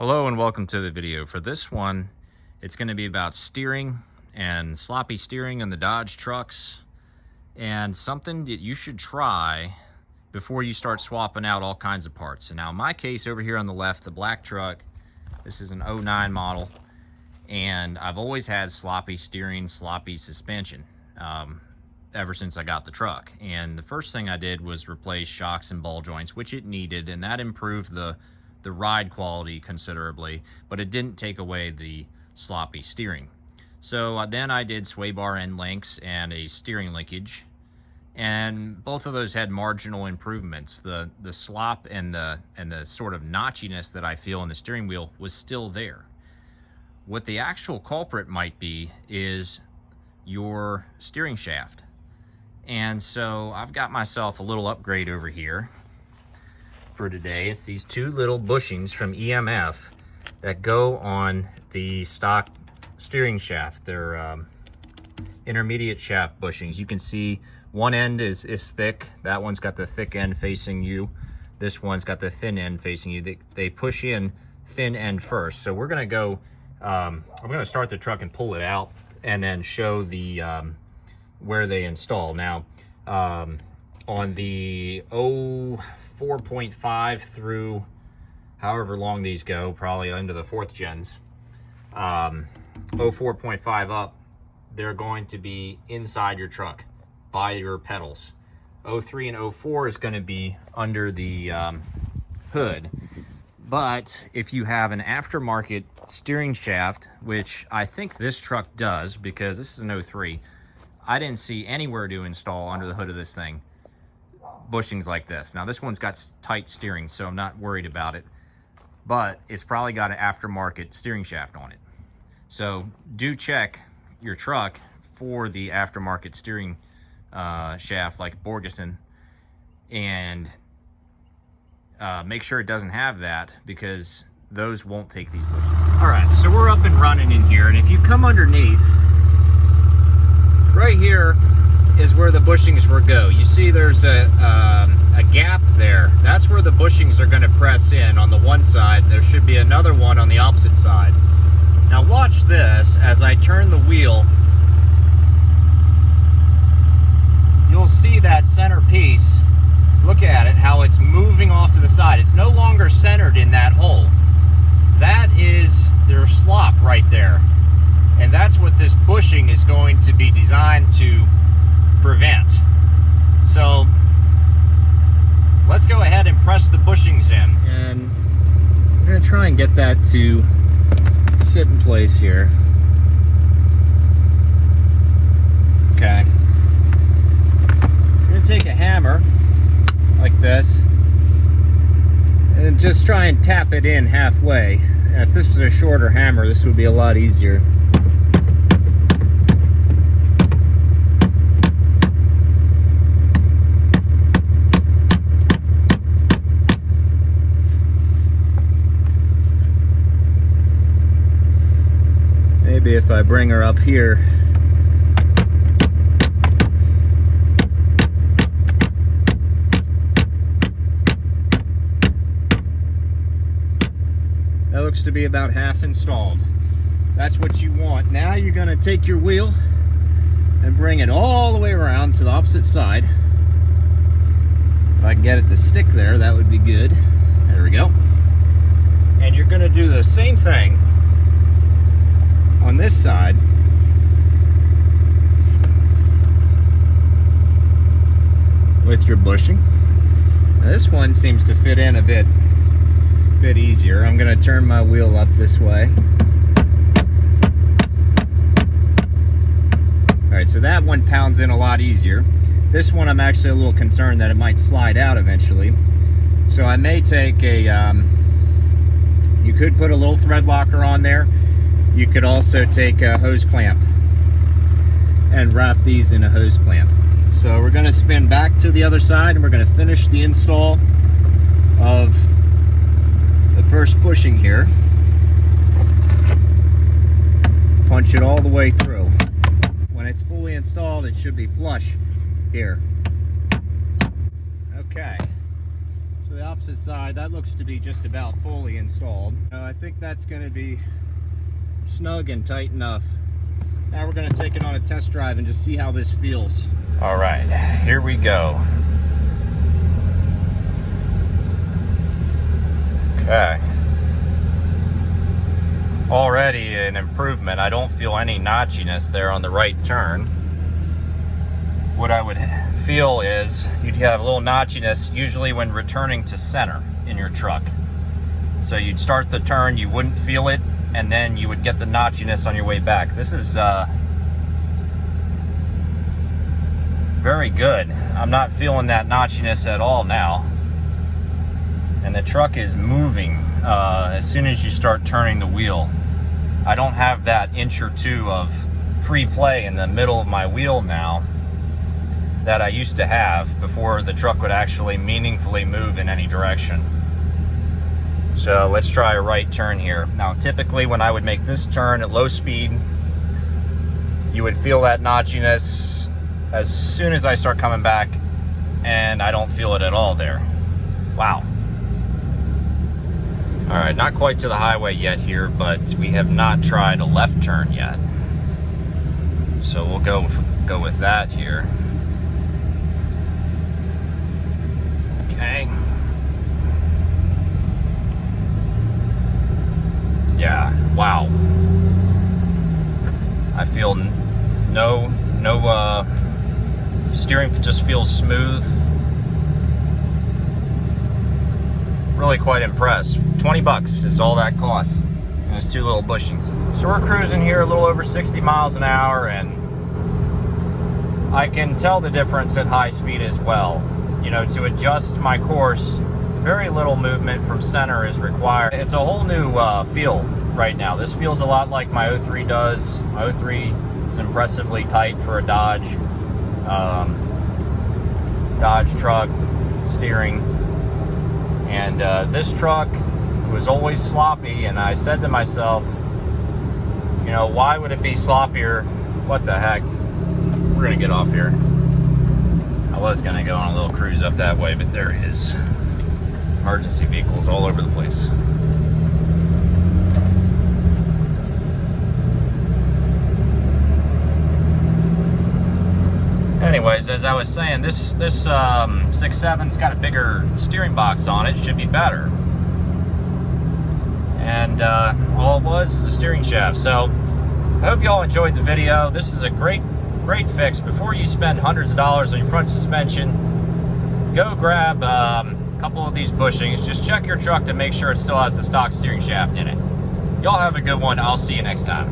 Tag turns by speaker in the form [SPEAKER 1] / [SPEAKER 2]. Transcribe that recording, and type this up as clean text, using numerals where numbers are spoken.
[SPEAKER 1] Hello and welcome to the video. For this one, it's going to be about steering and sloppy steering in the Dodge trucks, and something that you should try before you start swapping out all kinds of parts. And now in my case over here on the left, the black truck, this is an '09 model, and I've always had sloppy steering, sloppy suspension ever since I got the truck. And the first thing I did was replace shocks and ball joints, which it needed, and that improved the ride quality considerably, but it didn't take away the sloppy steering. So then I did sway bar end links and a steering linkage, and both of those had marginal improvements. The slop and the sort of notchiness that I feel in the steering wheel was still there. What the actual culprit might be is your steering shaft. And so I've got myself a little upgrade over here for today. It's these two little bushings from EMF that go on the stock steering shaft. They're intermediate shaft bushings. You can see one end is thick. That one's got the thick end facing you. This one's got the thin end facing you. They push in thin end first. So we're gonna go, I'm gonna start the truck and pull it out and then show the where they install. Now, on the 4.5 through however long these go, probably into the 4th gens, 4.5 up, they're going to be inside your truck by your pedals. 03 and 04 is going to be under the hood. But if you have an aftermarket steering shaft, which I think this truck does, because this is an 03, I didn't see anywhere to install under the hood of this thing bushings like this. Now this one's got tight steering, so I'm not worried about it, but it's probably got an aftermarket steering shaft on it. So do check your truck for the aftermarket steering shaft like Borgeson, and make sure it doesn't have that, because those won't take these bushings. All right, so we're up and running in here, and if you come underneath, right here is where the bushings will go. You see there's a gap there. That's where the bushings are going to press in on the one side. There should be another one on the opposite side. Now watch this. As I turn the wheel, you'll see that center piece. Look at it, how it's moving off to the side. It's no longer centered in that hole. That is their slop right there. And that's what this bushing is going to be designed to prevent. So let's go ahead and press the bushings in. And I'm going to try and get that to sit in place here. Okay. I'm going to take a hammer like this and just try and tap it in halfway. If this was a shorter hammer, this would be a lot easier. Maybe if I bring her up here. That looks to be about half installed. That's what you want. Now you're going to take your wheel and bring it all the way around to the opposite side. If I can get it to stick there, that would be good. There we go. And you're going to do the same thing on this side. With your bushing. Now this one seems to fit in a bit easier. I'm going to turn my wheel up this way. Alright, so that one pounds in a lot easier. This one I'm actually a little concerned that it might slide out eventually. So I may take a, you could put a little thread locker on there. You could also take a hose clamp and wrap these in a hose clamp. So we're going to spin back to the other side, and we're going to finish the install of the first bushing here. Punch it all the way through. When it's fully installed, it should be flush here. Okay. So opposite side, that looks to be just about fully installed. I think that's going to be snug and tight enough. Now we're going to take it on a test drive and just see how this feels. All right, here we go. Okay. Already an improvement. I don't feel any notchiness there on the right turn. What I would feel is you'd have a little notchiness usually when returning to center in your truck. So you'd start the turn, you wouldn't feel it, and then you would get the notchiness on your way back. This is very good. I'm not feeling that notchiness at all now. And the truck is moving as soon as you start turning the wheel. I don't have that inch or two of free play in the middle of my wheel now that I used to have before the truck would actually meaningfully move in any direction. So let's try a right turn here. Now typically when I would make this turn at low speed, you would feel that notchiness as soon as I start coming back, and I don't feel it at all there. Wow. All right, not quite to the highway yet here, but we have not tried a left turn yet. So we'll go with that here. Okay. Yeah, wow. I feel no steering just feels smooth. Really quite impressed. 20 bucks is all that costs. And there's 2 little bushings. So we're cruising here a little over 60 miles an hour, and I can tell the difference at high speed as well. You know, to adjust my course, very little movement from center is required. It's a whole new feel right now. This feels a lot like my 03 does. My 03 is impressively tight for a Dodge. Dodge truck steering. And this truck was always sloppy, and I said to myself, you know, why would it be sloppier? What the heck? We're gonna get off here. I was gonna go on a little cruise up that way, but there is emergency vehicles all over the place. Anyways, as I was saying, this 6.7's got a bigger steering box on it. Should be better. And all it was is a steering shaft. So I hope you all enjoyed the video. This is a great fix. Before you spend hundreds of dollars on your front suspension, go grab a couple of these bushings. Just check your truck to make sure it still has the stock steering shaft in it. Y'all have a good one. I'll see you next time.